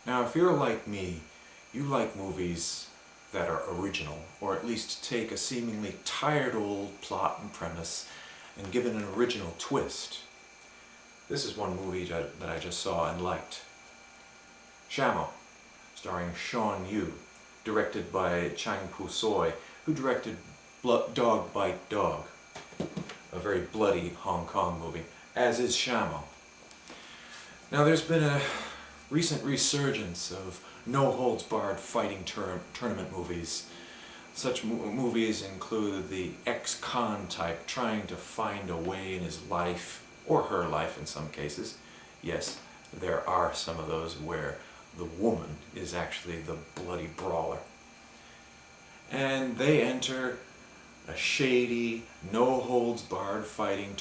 Now, if you're like me, you like movies that are original, or at least take a seemingly tired old plot and premise and give it an original twist. This is one movie that I just saw and liked. Shamo, starring Sean Yu, directed by Chang Pu-soi, who directed Dog Bite Dog, a very bloody Hong Kong movie, as is Shamo. Now, there's been a recent resurgence of no-holds-barred fighting tournament movies. Such movies include the ex-con type trying to find a way in his life, or her life in some cases. Yes, there are some of those where the woman is actually the bloody brawler. And they enter a shady, no-holds-barred fighting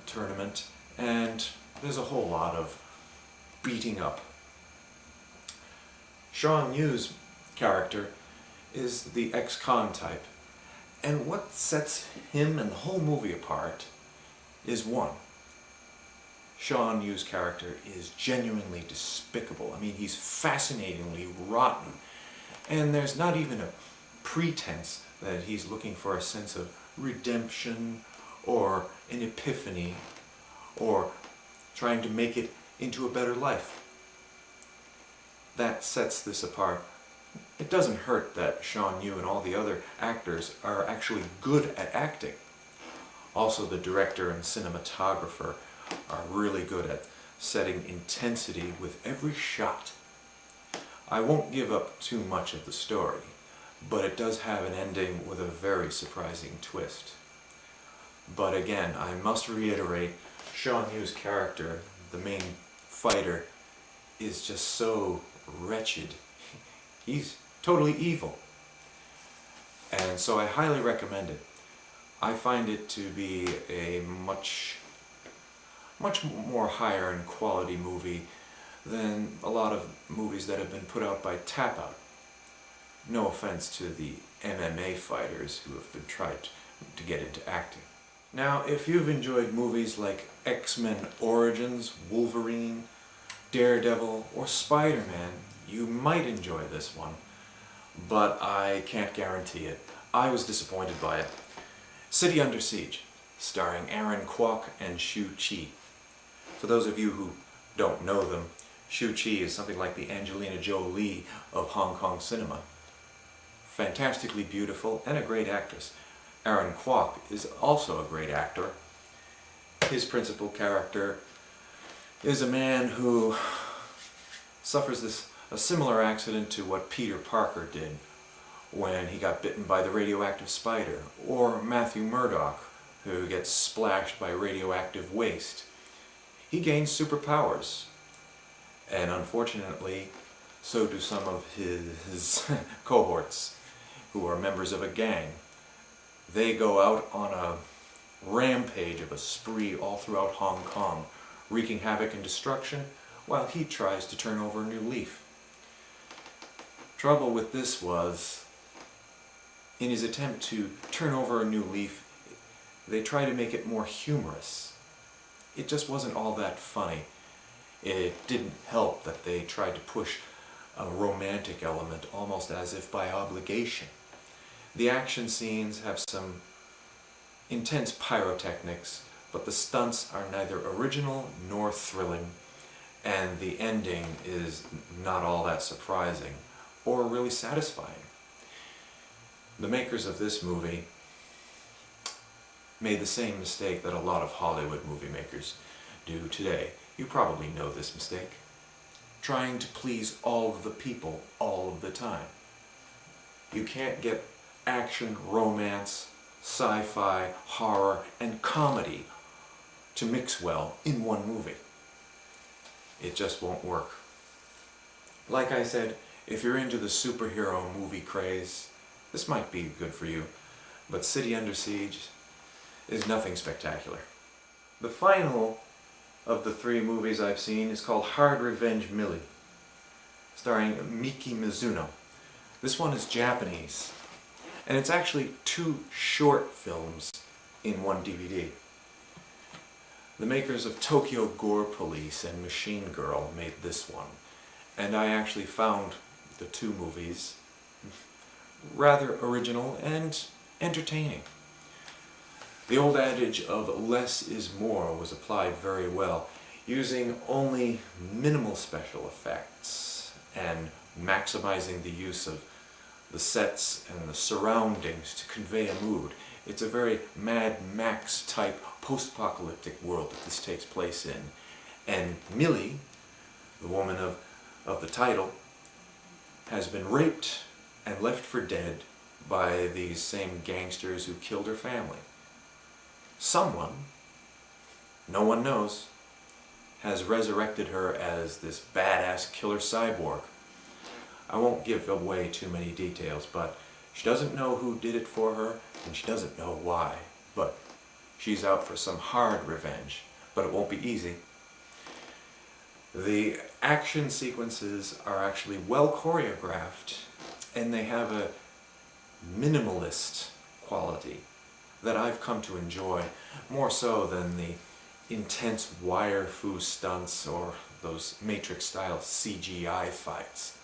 tournament, and there's a whole lot of beating up. Sean Yu's character is the ex-con type, and what sets him and the whole movie apart is one. Sean Yu's character is genuinely despicable. I mean, he's fascinatingly rotten, and there's not even a pretense that he's looking for a sense of redemption or an epiphany or trying to make it into a better life. That sets this apart. It doesn't hurt that Sean Yu and all the other actors are actually good at acting. Also, the director and cinematographer are really good at setting intensity with every shot. I won't give up too much of the story, but it does have an ending with a very surprising twist. But again, I must reiterate, Sean Yu's character, the main fighter, is just so wretched. He's totally evil. And so I highly recommend it. I find it to be a much more higher in quality movie than a lot of movies that have been put out by Tap Out. No offense to the MMA fighters who have been tried to get into acting. Now, if you've enjoyed movies like X-Men Origins, Wolverine, Daredevil, or Spider-Man, you might enjoy this one, but I can't guarantee it. I was disappointed by it. City Under Siege, starring Aaron Kwok and Shu Qi. For those of you who don't know them, Shu Qi is something like the Angelina Jolie of Hong Kong cinema. Fantastically beautiful and a great actress. Aaron Kwok is also a great actor. His principal character is a man who suffers a similar accident to what Peter Parker did when he got bitten by the radioactive spider, or Matthew Murdock, who gets splashed by radioactive waste. He gains superpowers, and unfortunately, so do some of his cohorts, who are members of a gang. They go out on a rampage of a spree all throughout Hong Kong, wreaking havoc and destruction, while he tries to turn over a new leaf. Trouble with this was, in his attempt to turn over a new leaf, they try to make it more humorous. It just wasn't all that funny. It didn't help that they tried to push a romantic element, almost as if by obligation. The action scenes have some intense pyrotechnics, but the stunts are neither original nor thrilling, and the ending is not all that surprising or really satisfying. The makers of this movie made the same mistake that a lot of Hollywood movie makers do today. You probably know this mistake. Trying to please all of the people all of the time. You can't get action, romance, sci-fi, horror, and comedy to mix well in one movie. It just won't work. Like I said, if you're into the superhero movie craze, this might be good for you, but City Under Siege is nothing spectacular. The final of the three movies I've seen is called Hard Revenge Millie, starring Miki Mizuno. This one is Japanese, and it's actually two short films in one DVD. The makers of Tokyo Gore Police and Machine Girl made this one, and I actually found the two movies rather original and entertaining. The old adage of less is more was applied very well, using only minimal special effects and maximizing the use of the sets and the surroundings to convey a mood. It's a very Mad Max type post-apocalyptic world that this takes place in. And Millie, the woman of the title, has been raped and left for dead by these same gangsters who killed her family. Someone, no one knows, has resurrected her as this badass killer cyborg. I won't give away too many details, but she doesn't know who did it for her, and she doesn't know why. But she's out for some hard revenge, but it won't be easy. The action sequences are actually well choreographed, and they have a minimalist quality that I've come to enjoy more so than the intense wire-fu stunts or those Matrix-style CGI fights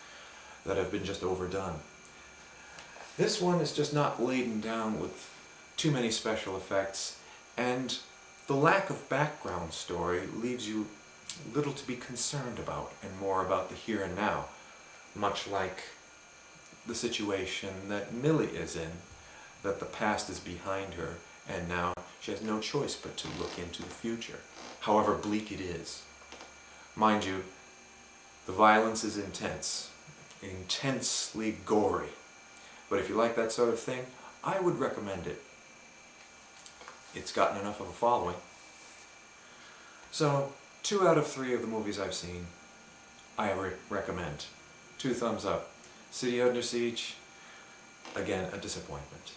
that have been just overdone. This one is just not laden down with too many special effects, and the lack of background story leaves you little to be concerned about and more about the here and now, much like the situation that Millie is in, that the past is behind her and now she has no choice but to look into the future, however bleak it is. Mind you, the violence is intense, intensely gory, but if you like that sort of thing, I would recommend it. It's gotten enough of a following. So, 2 out of 3 of the movies I've seen, I recommend. 2 thumbs up. City Under Siege, again, a disappointment.